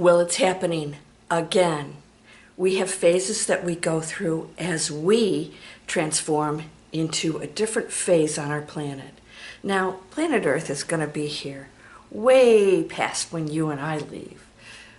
Well, it's happening again. We have phases that we go through as we transform into a different phase on our planet. Now, planet Earth is going to be here way past when you and I leave.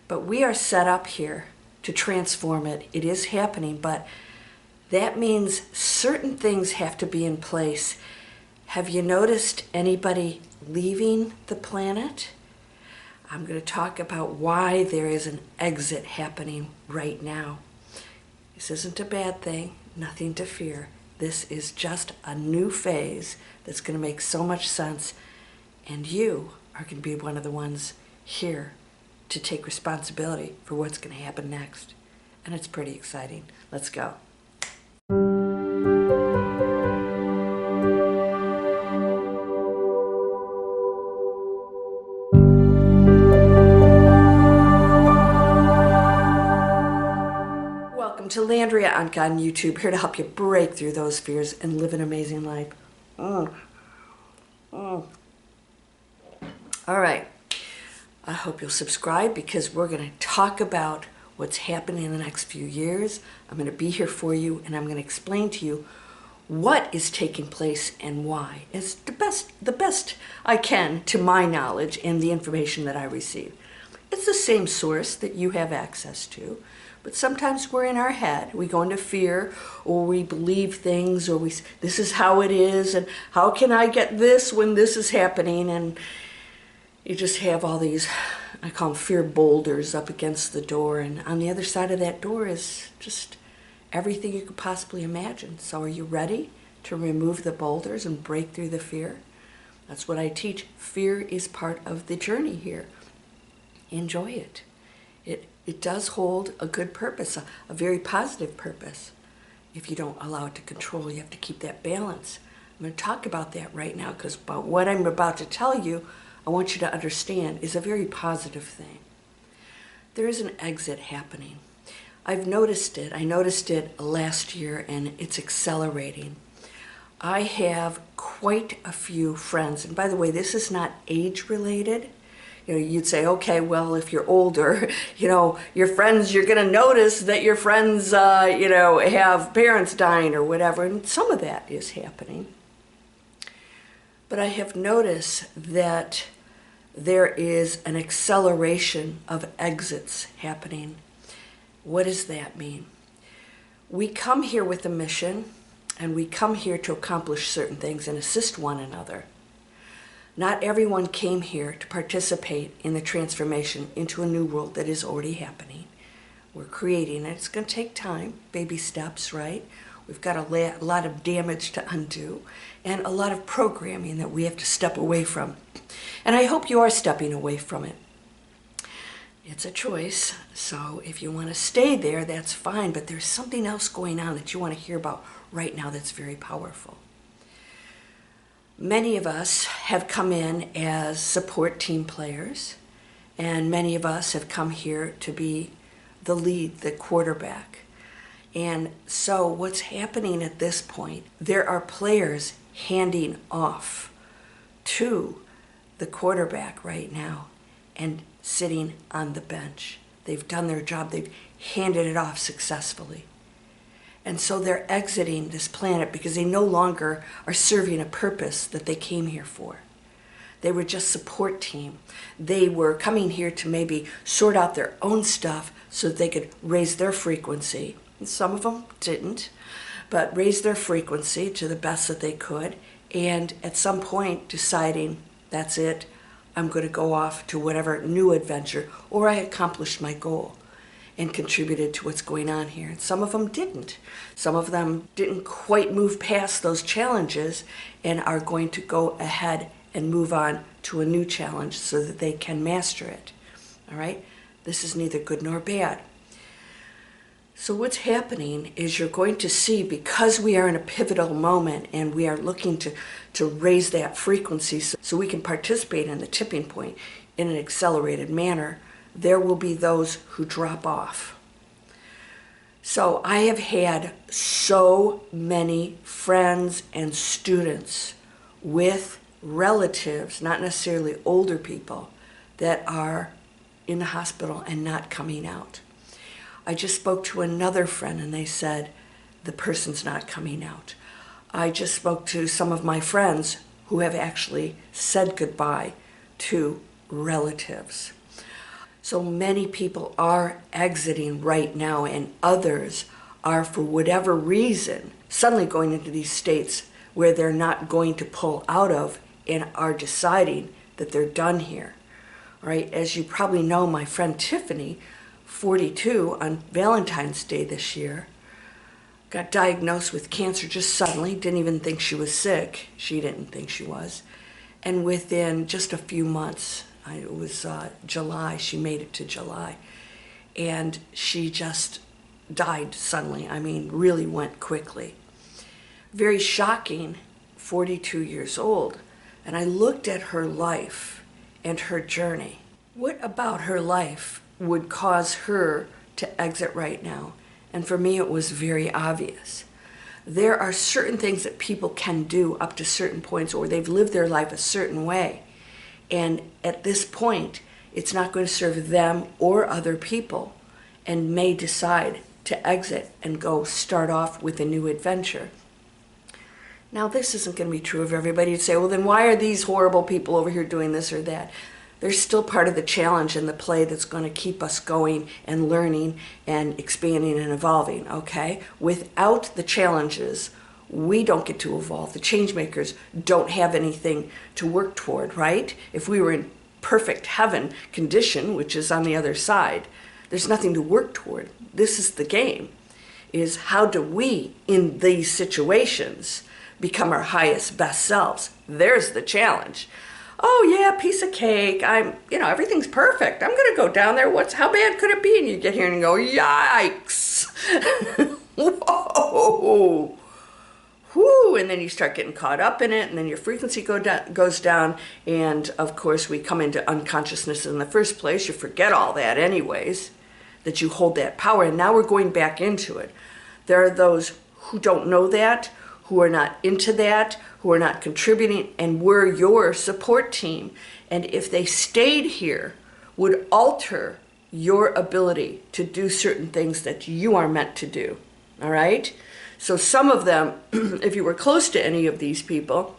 But we are set up here to transform it. It is happening, but that means certain things have to be in place. Have you noticed anybody leaving the planet? I'm going to talk about why there is an exit happening right now. This isn't a bad thing, nothing to fear. This is just a new phase that's going to make so much sense, and you are going to be one of the ones here to take responsibility for what's going to happen next. And it's pretty exciting. Let's go. Welcome to Landria, Onkka on YouTube, here to help you break through those fears and live an amazing life. All right. I hope you'll subscribe because we're going to talk about what's happening in the next few years. I'm going to be here for you, and I'm going to explain to you what is taking place and why. It's the best I can to my knowledge and the information that I receive. It's the same source that you have access to, but sometimes we're in our head. We go into fear, or we believe things, or this is how it is, and how can I get this when this is happening? And you just have all these, I call them fear boulders up against the door, and on the other side of that door is just everything you could possibly imagine. So are you ready to remove the boulders and break through the fear? That's what I teach. Fear is part of the journey here. Enjoy it. It does hold a good purpose, a very positive purpose. If you don't allow it to control, you have to keep that balance. I'm going to talk about that right now, because what I'm about to tell you, I want you to understand, is a very positive thing. There is an exit happening. I've noticed it. I noticed it last year, and it's accelerating. I have quite a few friends, and by the way, this is not age-related. You know, you'd say, okay, well, if you're older, your friends, you're going to notice that your friends, have parents dying or whatever, and some of that is happening. But I have noticed that there is an acceleration of exits happening. What does that mean? We come here with a mission, and we come here to accomplish certain things and assist one another. Not everyone came here to participate in the transformation into a new world that is already happening. We're creating it. It's going to take time, baby steps, right? We've got a lot of damage to undo and a lot of programming that we have to step away from. And I hope you are stepping away from it. It's a choice, so if you want to stay there, that's fine, but there's something else going on that you want to hear about right now that's very powerful. Many of us have come in as support team players, and many of us have come here to be the lead, the quarterback. And so what's happening at this point, there are players handing off to the quarterback right now and sitting on the bench. They've done their job. They've handed it off successfully. And so they're exiting this planet because they no longer are serving a purpose that they came here for. They were just support team. They were coming here to maybe sort out their own stuff so that they could raise their frequency. And some of them didn't, but raise their frequency to the best that they could. And at some point deciding, that's it, I'm going to go off to whatever new adventure, or I accomplished my goal and contributed to what's going on here. And some of them didn't. Some of them didn't quite move past those challenges and are going to go ahead and move on to a new challenge so that they can master it. All right? This is neither good nor bad. So what's happening is you're going to see, because we are in a pivotal moment and we are looking to raise that frequency so we can participate in the tipping point in an accelerated manner, there will be those who drop off. So I have had so many friends and students with relatives, not necessarily older people, that are in the hospital and not coming out. I just spoke to another friend and they said the person's not coming out. I just spoke to some of my friends who have actually said goodbye to relatives. So many people are exiting right now, and others are, for whatever reason, suddenly going into these states where they're not going to pull out of and are deciding that they're done here. All right, as you probably know, my friend Tiffany, 42, on Valentine's Day this year, got diagnosed with cancer just suddenly, didn't even think she was sick. She didn't think she was. And within just a few months, it was July, she made it to July, and she just died suddenly. I mean, really went quickly. Very shocking, 42 years old. And I looked at her life and her journey. What about her life would cause her to exit right now? And for me, it was very obvious. There are certain things that people can do up to certain points, or they've lived their life a certain way. And at this point, it's not going to serve them or other people, and may decide to exit and go start off with a new adventure. Now, this isn't going to be true of everybody. You'd say, well, then why are these horrible people over here doing this or that? They're still part of the challenge and the play that's going to keep us going and learning and expanding and evolving, okay? Without the challenges, we don't get to evolve. The changemakers don't have anything to work toward, right? If we were in perfect heaven condition, which is on the other side, there's nothing to work toward. This is the game, is how do we, in these situations, become our highest, best selves? There's the challenge. Oh yeah, piece of cake. Everything's perfect. I'm gonna go down there. How bad could it be? And you get here and you go, yikes. Whoa. Whoo, and then you start getting caught up in it, and then your frequency goes down, and of course we come into unconsciousness in the first place. You forget all that anyways, that you hold that power, and now we're going back into it. There are those who don't know that, who are not into that, who are not contributing, and we're your support team. And if they stayed here, would alter your ability to do certain things that you are meant to do, all right? So some of them, if you were close to any of these people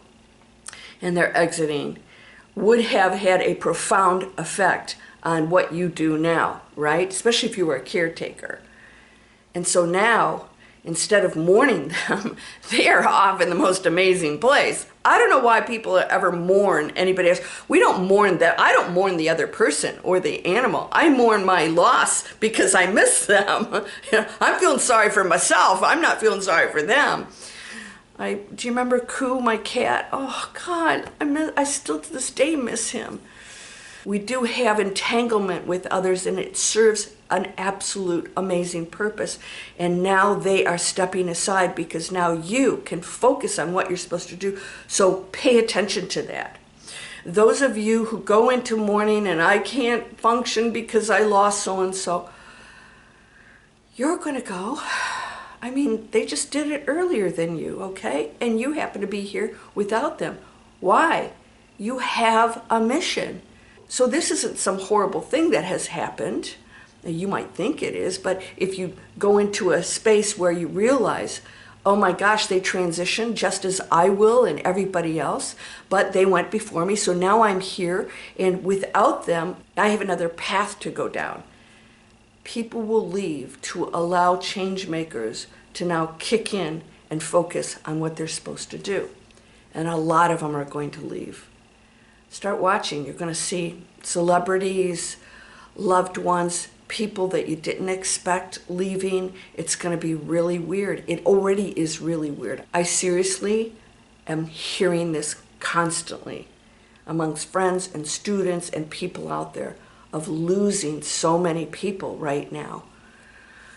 and they're exiting, would have had a profound effect on what you do now, right? Especially if you were a caretaker. And so now, instead of mourning them, they are off in the most amazing place. I don't know why people ever mourn anybody else. We don't mourn that. I don't mourn the other person or the animal. I mourn my loss because I miss them. I'm feeling sorry for myself. I'm not feeling sorry for them. Do you remember Koo, my cat? Oh God, I still to this day miss him. We do have entanglement with others, and it serves an absolute amazing purpose. And now they are stepping aside because now you can focus on what you're supposed to do. So pay attention to that. Those of you who go into mourning and I can't function because I lost so-and-so, you're going to go. I mean, they just did it earlier than you, okay? And you happen to be here without them. Why? You have a mission. So this isn't some horrible thing that has happened. You might think it is, but if you go into a space where you realize, oh my gosh, they transitioned just as I will and everybody else, but they went before me, so now I'm here, and without them, I have another path to go down. People will leave to allow change makers to now kick in and focus on what they're supposed to do. And a lot of them are going to leave. Start watching. You're going to see celebrities, loved ones, people that you didn't expect leaving. It's going to be really weird. It already is really weird. I seriously am hearing this constantly amongst friends and students and people out there of losing so many people right now.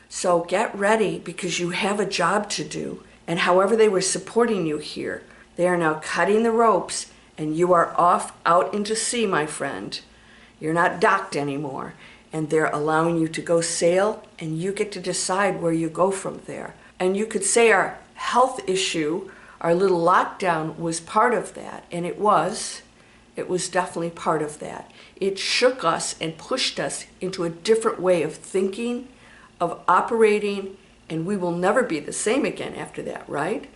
So get ready, because you have a job to do. And however they were supporting you here, they are now cutting the ropes, and you are off out into sea, my friend. You're not docked anymore. And they're allowing you to go sail, and you get to decide where you go from there. And you could say our health issue, our little lockdown, was part of that, and it was. It was definitely part of that. It shook us and pushed us into a different way of thinking, of operating, and we will never be the same again after that, right?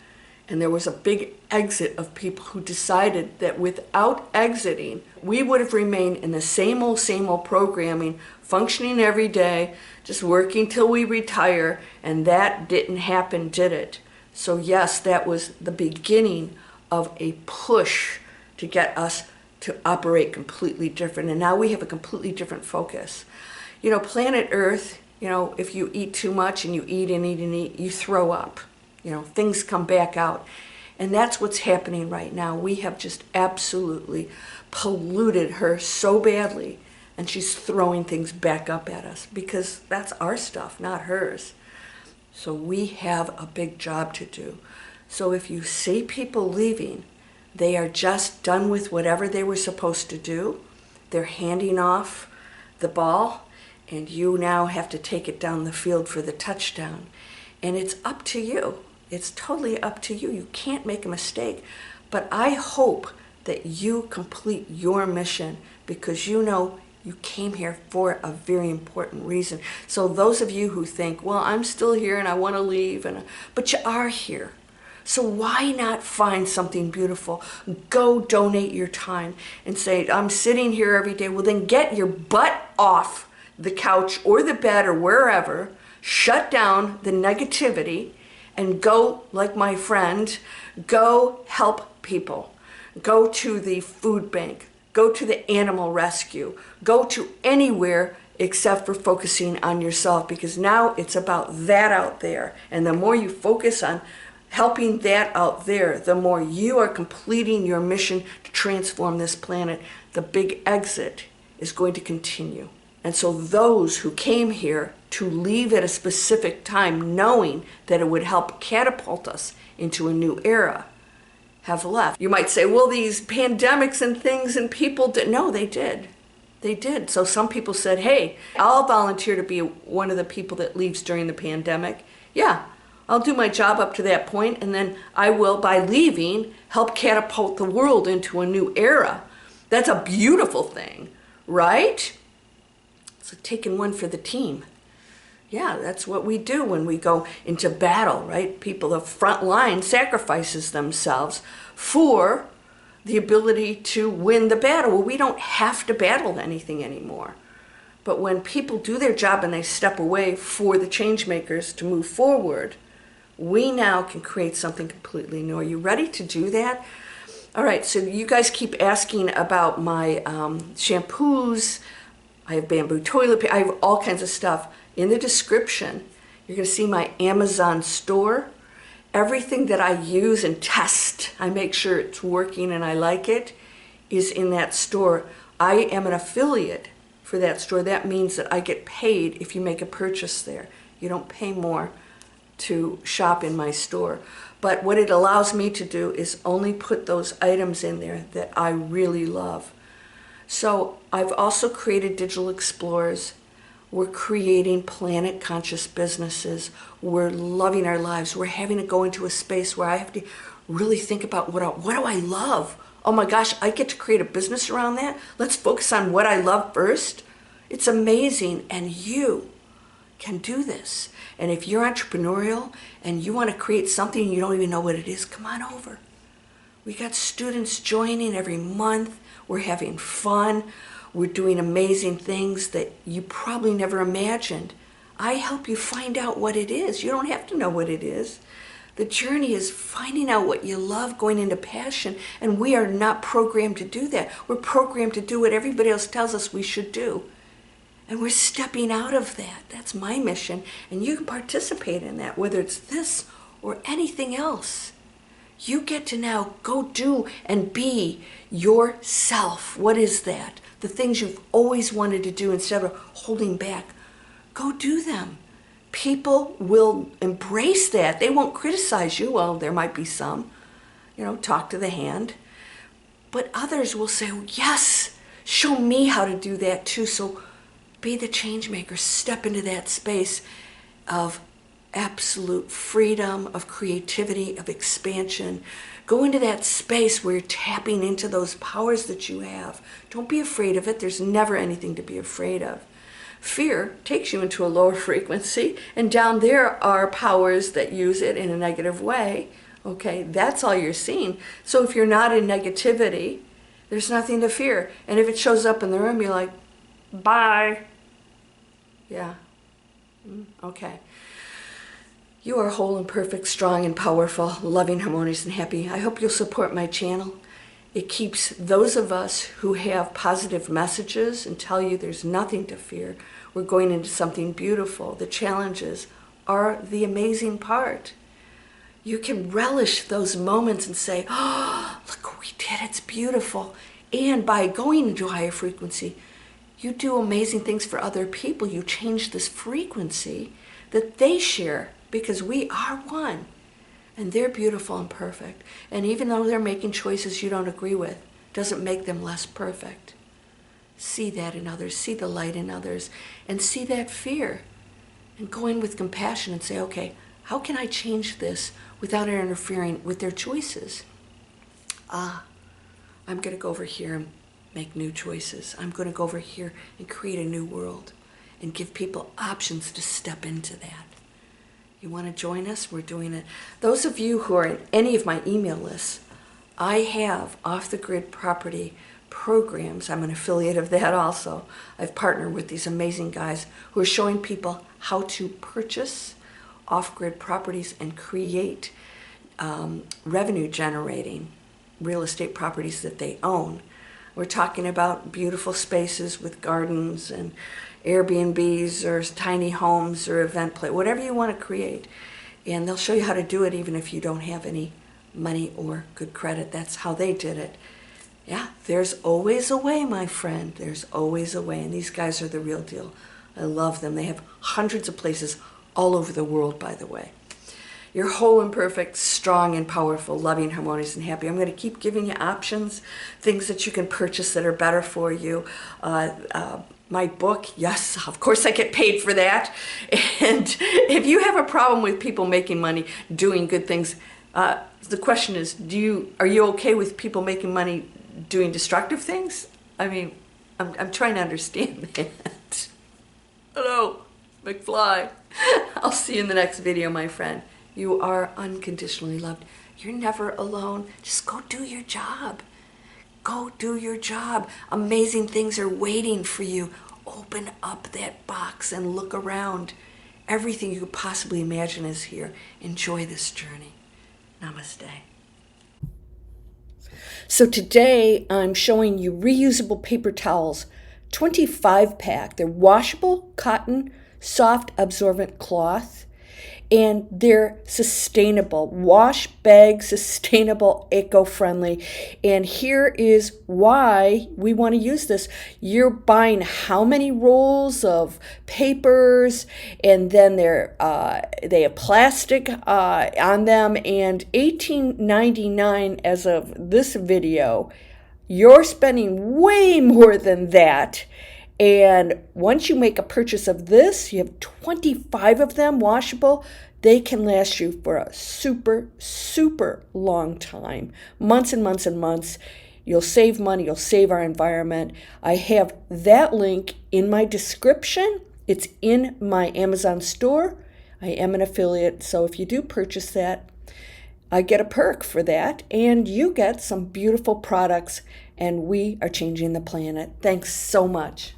And there was a big exit of people who decided that without exiting, we would have remained in the same old programming, functioning every day, just working till we retire, and that didn't happen, did it? So yes, that was the beginning of a push to get us to operate completely different. And now we have a completely different focus. You know, planet Earth, you know, if you eat too much and you eat and eat and eat, you throw up. You know, things come back out. And that's what's happening right now. We have just absolutely polluted her so badly, and she's throwing things back up at us because that's our stuff, not hers. So we have a big job to do. So if you see people leaving, they are just done with whatever they were supposed to do. They're handing off the ball, and you now have to take it down the field for the touchdown. And it's up to you. It's totally up to you. You can't make a mistake. But I hope that you complete your mission, because you know you came here for a very important reason. So those of you who think, well, I'm still here and I want to leave, but you are here. So why not find something beautiful? Go donate your time and say, I'm sitting here every day. Well, then get your butt off the couch or the bed or wherever, shut down the negativity, and go, like my friend, go help people. Go to the food bank. Go to the animal rescue. Go to anywhere except for focusing on yourself, because now it's about that out there. And the more you focus on helping that out there, the more you are completing your mission to transform this planet. The big exit is going to continue. And so those who came here to leave at a specific time, knowing that it would help catapult us into a new era, have left. You might say, well, these pandemics and things and people did. No, they did. They did. So some people said, hey, I'll volunteer to be one of the people that leaves during the pandemic. Yeah, I'll do my job up to that point, and then I will, by leaving, help catapult the world into a new era. That's a beautiful thing, right? It's like taking one for the team. Yeah, that's what we do when we go into battle, right? People, the front line sacrifices themselves for the ability to win the battle. Well, we don't have to battle anything anymore. But when people do their job and they step away for the change makers to move forward, we now can create something completely new. Are you ready to do that? All right, so you guys keep asking about my shampoos. I have bamboo toilet paper. I have all kinds of stuff. In the description, you're going to see my Amazon store. Everything that I use and test, I make sure it's working and I like it, is in that store. I am an affiliate for that store. That means that I get paid if you make a purchase there. You don't pay more to shop in my store. But what it allows me to do is only put those items in there that I really love. So I've also created digital explorers. We're creating planet conscious businesses. We're loving our lives. We're having to go into a space where I have to really think about what do I love? Oh my gosh, I get to create a business around that? Let's focus on what I love first. It's amazing, and you can do this. And if you're entrepreneurial and you want to create something and you don't even know what it is, come on over. We got students joining every month. We're having fun. We're doing amazing things that you probably never imagined. I help you find out what it is. You don't have to know what it is. The journey is finding out what you love, going into passion, and we are not programmed to do that. We're programmed to do what everybody else tells us we should do. And we're stepping out of that. That's my mission, and you can participate in that, whether it's this or anything else. You get to now go do and be yourself. What is that? The things you've always wanted to do instead of holding back. Go do them. People will embrace that. They won't criticize you. Well, there might be some, talk to the hand. But others will say, yes, show me how to do that too. So be the change maker. Step into that space of absolute freedom of creativity, of expansion. Go into that space where you're tapping into those powers that you have. Don't be afraid of it. There's never anything to be afraid of. Fear takes you into a lower frequency, and down there are powers that use it in a negative way. Okay, that's all you're seeing. So if you're not in negativity, there's nothing to fear. And if it shows up in the room, you're like, bye. Yeah. Okay. You are whole and perfect, strong and powerful, loving, harmonious, and happy. I hope you'll support my channel. It keeps those of us who have positive messages and tell you there's nothing to fear. We're going into something beautiful. The challenges are the amazing part. You can relish those moments and say, oh, look what we did, it's beautiful. And by going into higher frequency, you do amazing things for other people. You change this frequency that they share, because we are one. And they're beautiful and perfect. And even though they're making choices you don't agree with, doesn't make them less perfect. See that in others, see the light in others, and see that fear. And go in with compassion and say, okay, how can I change this without interfering with their choices? I'm going to go over here and make new choices. I'm going to go over here and create a new world and give people options to step into that. You want to join us? We're doing it. Those of you who are in any of my email lists, I have off-the-grid property programs. I'm an affiliate of that also. I've partnered with these amazing guys who are showing people how to purchase off-grid properties and create revenue-generating real estate properties that they own. We're talking about beautiful spaces with gardens and Airbnbs or tiny homes or event play, whatever you want to create. And they'll show you how to do it even if you don't have any money or good credit. That's how they did it. Yeah, there's always a way, my friend. There's always a way. And these guys are the real deal. I love them. They have hundreds of places all over the world, by the way. You're whole and perfect, strong and powerful, loving, harmonious, and happy. I'm going to keep giving you options, things that you can purchase that are better for you. My book, yes, of course I get paid for that. And if you have a problem with people making money, doing good things, the question is, are you okay with people making money doing destructive things? I mean, I'm trying to understand that. Hello, McFly. I'll see you in the next video, my friend. You are unconditionally loved. You're never alone. Just go do your job. Go do your job. Amazing things are waiting for you. Open up that box and look around. Everything you could possibly imagine is here. Enjoy this journey. Namaste. So today I'm showing you reusable paper towels, 25-pack. They're washable, cotton, soft, absorbent cloth. And they're sustainable, wash bag, sustainable, eco-friendly. And here is why we want to use this. You're buying how many rolls of papers, and then they have plastic on them, and $18.99 as of this video. You're spending way more than that. And once you make a purchase of this, you have 25 of them washable. They can last you for a super, super long time. Months and months and months. You'll save money. You'll save our environment. I have that link in my description. It's in my Amazon store. I am an affiliate, so if you do purchase that, I get a perk for that, and you get some beautiful products, and we are changing the planet. Thanks so much.